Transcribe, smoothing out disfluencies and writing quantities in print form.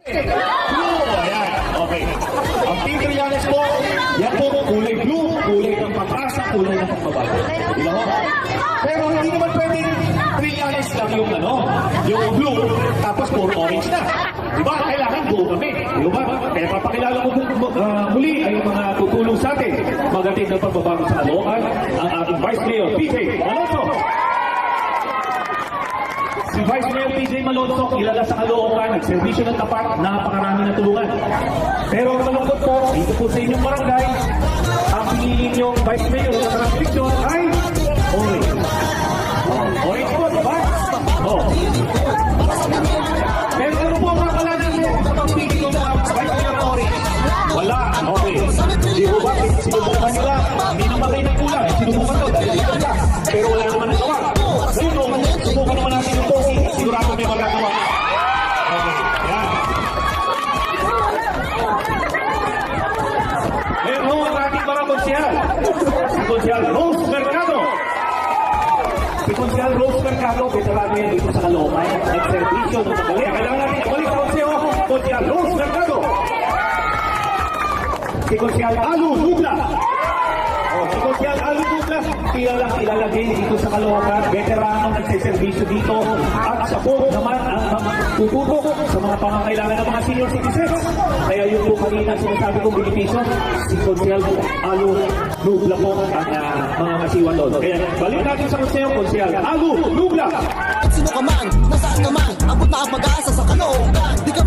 Blue, ayan. Okay. Ang Team Trillanes po, yan po, kulay blue, kulay ng pag-asa, kulay ng pagbabago. Di ba ho? Pero hindi naman pwedeng Trillanes lang yung yung blue, tapos puro orange na. Di ba? Kailangan buo kami. Di ba? Kaya papakilala ko muli ay mga tutulong sa atin. Magating ng pagbabago sa Caloocan, ang ating Vice Mayor, PJ Malonzo. Si Vice Mayor PJ Malonzo, kilala sa Caloocan, nagservisyo ng tapat, napakarami na tulungan. Pero ang malungkot po, dito po sa inyong barangay, ang pinili niyong Vice Mayor sa transition ay orange. Orange po, diba? Pero ano po ang makalanan niyo sa pagpili ng mga Vice Mayor orange? Wala. Okay. Di po ba? Sinubukan nila. Hindi naman kayo nagkulang. Sinubukan to dahil ito ka. Pero wala naman nagawa. Subukan naman natin yung Pogi. Sigurado may magagawa. Okay. Yan. Meron ang ating mga konsyal. Si Konsyal Rose Mercado. Si Konsyal Rose Mercado, veterano yan dito sa Caloocan. Nag-servisyo ng magaling. Kailangan natin balik sa Konsyal Rose Mercado. Si Konsyal Alu Nubla. Si Konsyal Alu Nubla, kilala din dito sa Caloocan, veterano nagsiservisyo dito at sa po naman ang tututok sa mga pangangailangan ng mga senior citizens. Kaya yun po kanina sinasabi kong benepisyo, si Konsyal Alu Nubla po ang mga masiwan doon. Kaya balik natin sa Konsyal Alu Nubla. Sino ka man, nasaan ka man, abot na ang pag-asa sa Caloocan. Di ka